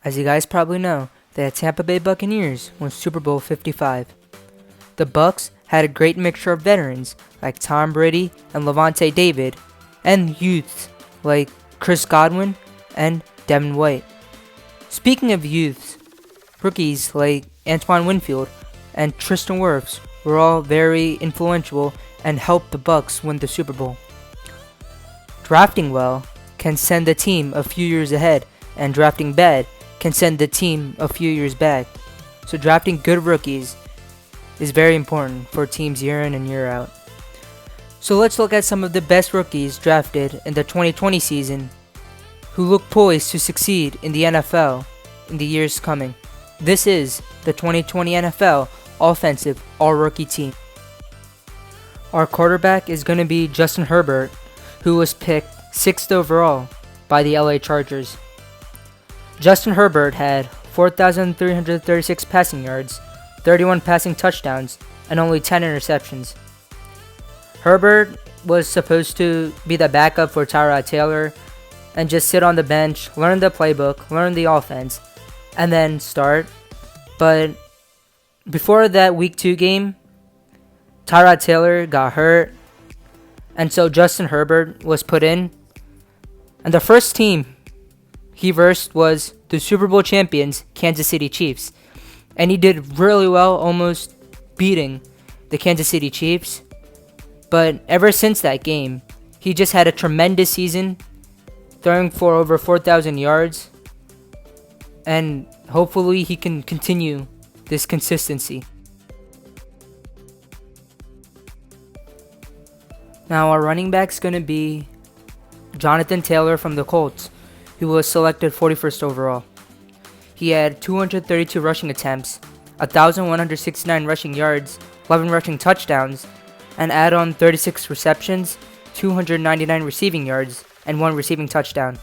As you guys probably know, the Tampa Bay Buccaneers won Super Bowl 55. The Bucs had a great mixture of veterans like Tom Brady and Levante David, and youths like Chris Godwin and Devin White. Speaking of youths, rookies like Antoine Winfield and Tristan Wirfs were all very influential and helped the Bucs win the Super Bowl. Drafting well can send the team a few years ahead, and drafting bad can send the team a few years back. So drafting good rookies is very important for teams year in and year out. So let's look at some of the best rookies drafted in the 2020 season who look poised to succeed in the NFL in the years coming. This is the 2020 NFL Offensive All-Rookie Team. Our quarterback is going to be Justin Herbert, who was picked 6th overall by the LA Chargers. Justin Herbert had 4,336 passing yards, 31 passing touchdowns, and only 10 interceptions. Herbert was supposed to be the backup for Tyrod Taylor and just sit on the bench, learn the playbook, learn the offense, and then start. But before that Week 2 game, Tyrod Taylor got hurt, and so Justin Herbert was put in. And the first team he versed was the Super Bowl champions, Kansas City Chiefs. And he did really well, almost beating the Kansas City Chiefs. But ever since that game, he just had a tremendous season, throwing for over 4,000 yards. And hopefully he can continue this consistency. Now our running back's going to be Jonathan Taylor from the Colts, who was selected 41st overall. He had 232 rushing attempts, 1,169 rushing yards, 11 rushing touchdowns, and add on 36 receptions, 299 receiving yards, and 1 receiving touchdown.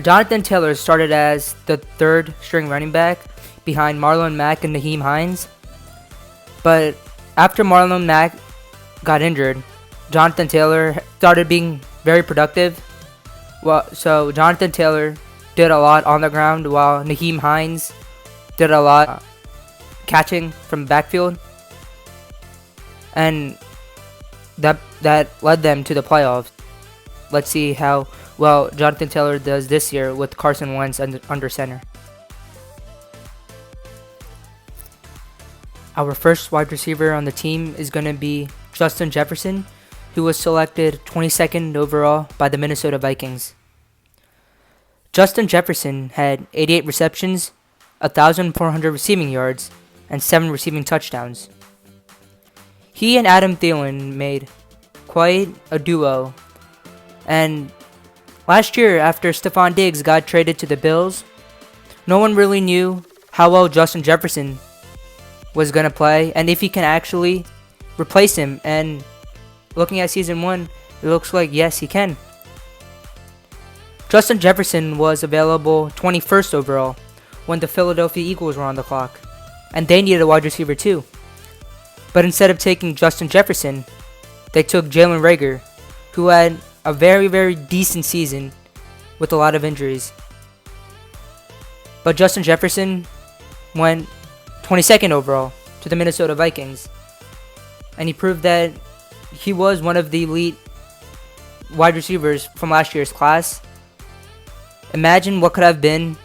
Jonathan Taylor started as the third string running back behind Marlon Mack and Nyheim Hines. But after Marlon Mack got injured, Jonathan Taylor started being very productive. So Jonathan Taylor did a lot on the ground while Nyheim Hines did a lot catching from the backfield. And that led them to the playoffs. Let's see how well Jonathan Taylor does this year with Carson Wentz under center. Our first wide receiver on the team is going to be Justin Jefferson, who was selected 22nd overall by the Minnesota Vikings. Justin Jefferson had 88 receptions, 1,400 receiving yards, and 7 receiving touchdowns. He and Adam Thielen made quite a duo. And last year, after Stephon Diggs got traded to the Bills, no one really knew how well Justin Jefferson was going to play and if he can actually replace him. And looking at Season 1, it looks like yes, he can. Justin Jefferson was available 21st overall when the Philadelphia Eagles were on the clock, and they needed a wide receiver too. But instead of taking Justin Jefferson, they took Jalen Reagor, who had a very, very decent season with a lot of injuries. But Justin Jefferson went 22nd overall to the Minnesota Vikings, and he proved that he was one of the elite wide receivers from last year's class. Imagine what could have been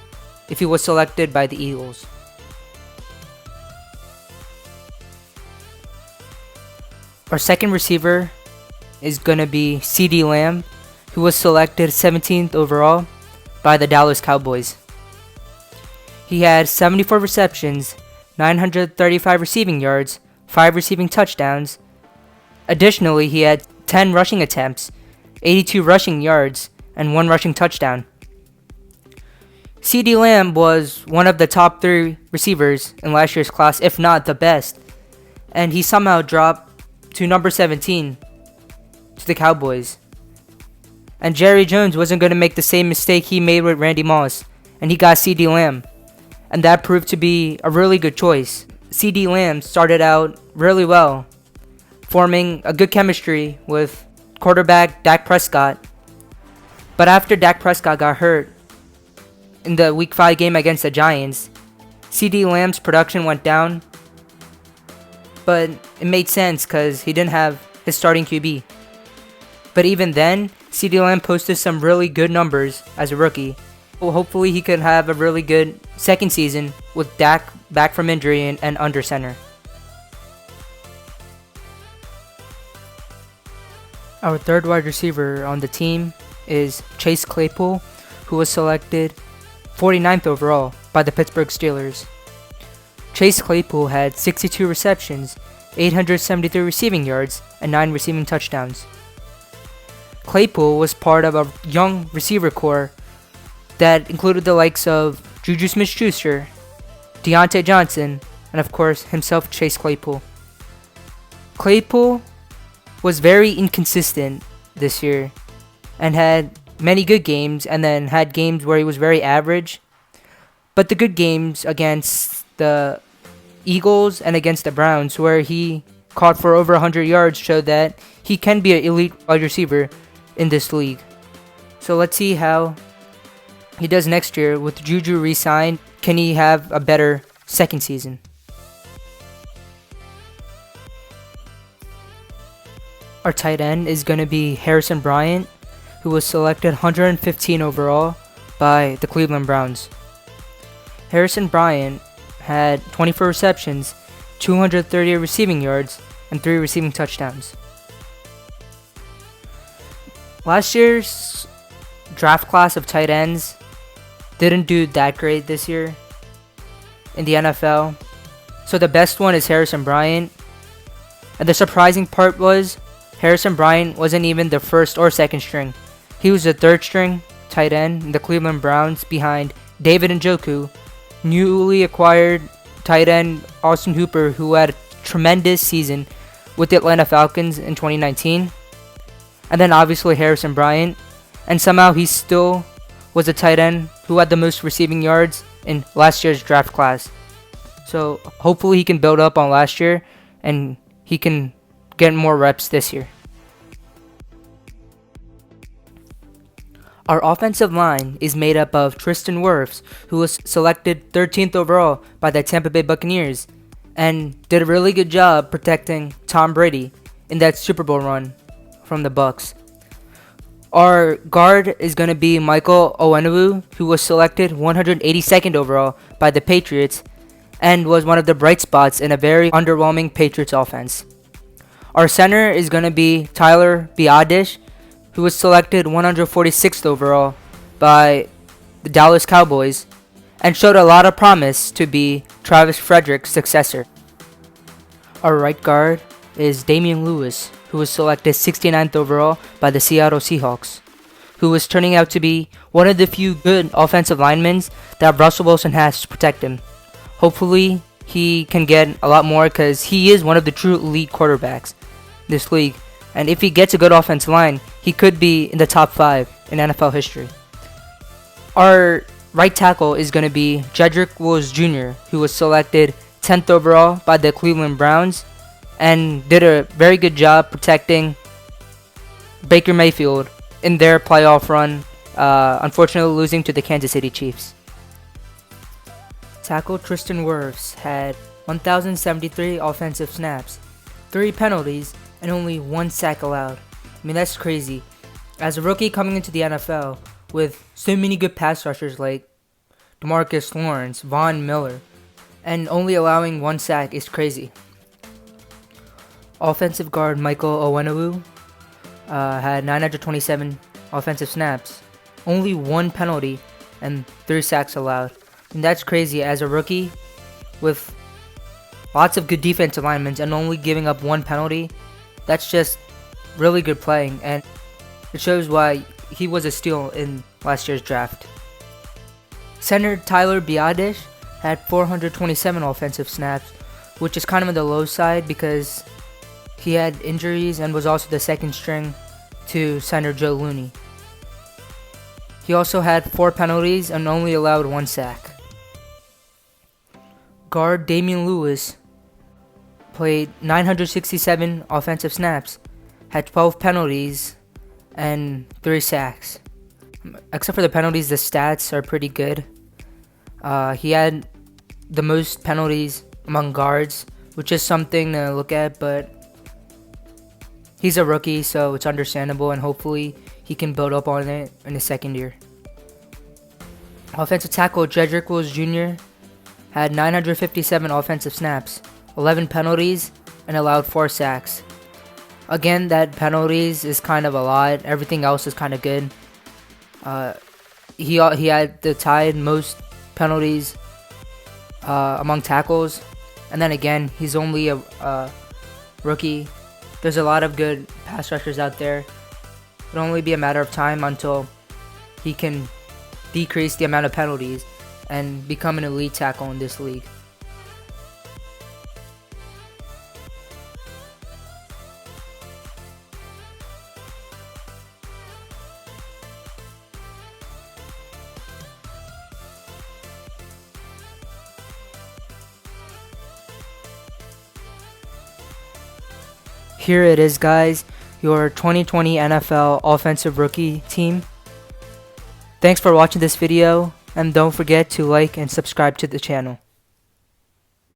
if he was selected by the Eagles. Our second receiver is going to be CeeDee Lamb, who was selected 17th overall by the Dallas Cowboys. He had 74 receptions, 935 receiving yards, 5 receiving touchdowns. Additionally, he had 10 rushing attempts, 82 rushing yards, and 1 rushing touchdown. CeeDee Lamb was one of the top 3 receivers in last year's class, if not the best, and he somehow dropped to number 17 to the Cowboys. And Jerry Jones wasn't going to make the same mistake he made with Randy Moss, and he got CeeDee Lamb, and that proved to be a really good choice. CeeDee Lamb started out really well, forming a good chemistry with quarterback Dak Prescott. But after Dak Prescott got hurt, in the Week 5 game against the Giants, CeeDee Lamb's production went down, but it made sense because he didn't have his starting QB. But even then, CeeDee Lamb posted some really good numbers as a rookie. Well, hopefully he could have a really good second season with Dak back from injury and under center. Our third wide receiver on the team is Chase Claypool, who was selected 49th overall by the Pittsburgh Steelers. Chase Claypool had 62 receptions, 873 receiving yards, and 9 receiving touchdowns. Claypool was part of a young receiver core that included the likes of Juju Smith-Schuster, Deontay Johnson, and of course himself, Chase Claypool. Claypool was very inconsistent this year and had many good games and then had games where he was very average. But the good games against the Eagles and against the Browns, where he caught for over 100 yards, showed that he can be an elite wide receiver in this league. So let's see how he does next year with Juju re-signed. Can he have a better second season? Our tight end is going to be Harrison Bryant, who was selected 115 overall by the Cleveland Browns. Harrison Bryant had 24 receptions, 230 receiving yards, and 3 receiving touchdowns. Last year's draft class of tight ends didn't do that great this year in the NFL. So the best one is Harrison Bryant. And the surprising part was Harrison Bryant wasn't even the first or second string. He was the third string tight end in the Cleveland Browns behind David Njoku, newly acquired tight end Austin Hooper, who had a tremendous season with the Atlanta Falcons in 2019. And then obviously Harrison Bryant. And somehow he still was a tight end who had the most receiving yards in last year's draft class. So hopefully he can build up on last year and he can get more reps this year. Our offensive line is made up of Tristan Wirfs, who was selected 13th overall by the Tampa Bay Buccaneers and did a really good job protecting Tom Brady in that Super Bowl run from the Bucs. Our guard is going to be Michael Onwenu, who was selected 182nd overall by the Patriots and was one of the bright spots in a very underwhelming Patriots offense. Our center is going to be Tyler B.A.S.H, who was selected 146th overall by the Dallas Cowboys and showed a lot of promise to be Travis Frederick's successor. Our right guard is Damian Lewis, who was selected 69th overall by the Seattle Seahawks, who was turning out to be one of the few good offensive linemen that Russell Wilson has to protect him. Hopefully, he can get a lot more because he is one of the true elite quarterbacks in this league. And if he gets a good offensive line, he could be in the top 5 in NFL history. Our right tackle is going to be Jedrick Wills Jr., who was selected 10th overall by the Cleveland Browns and did a very good job protecting Baker Mayfield in their playoff run, unfortunately losing to the Kansas City Chiefs. Tackle Tristan Wirfs had 1,073 offensive snaps, 3 penalties, and only 1 sack allowed. I mean, that's crazy. As a rookie coming into the NFL with so many good pass rushers like DeMarcus Lawrence, Von Miller, and only allowing 1 sack is crazy. Offensive guard Michael Onwenu had 927 offensive snaps, only 1 penalty, and 3 sacks allowed. And that's crazy as a rookie with lots of good defensive linemen and only giving up 1 penalty. That's just really good playing, and it shows why he was a steal in last year's draft. Center Tyler B.A.S.H had 427 offensive snaps, which is kind of on the low side because he had injuries and was also the second string to center Joe Looney. He also had 4 penalties and only allowed 1 sack. Guard Damian Lewis played 967 offensive snaps, had 12 penalties, and 3 sacks. Except for the penalties, the stats are pretty good. He had the most penalties among guards, which is something to look at, but he's a rookie, so it's understandable, and hopefully he can build up on it in his second year. Offensive tackle Jedrick Wills Jr. had 957 offensive snaps, 11 penalties, and allowed 4 sacks. Again, that penalties is kind of a lot. Everything else is kind of good. He had the tied most penalties among tackles, and then again, he's only a rookie. There's a lot of good pass rushers out there. It'll only be a matter of time until he can decrease the amount of penalties and become an elite tackle in this league. Here it is, guys, your 2020 NFL Offensive Rookie team. Thanks for watching this video, and don't forget to like and subscribe to the channel.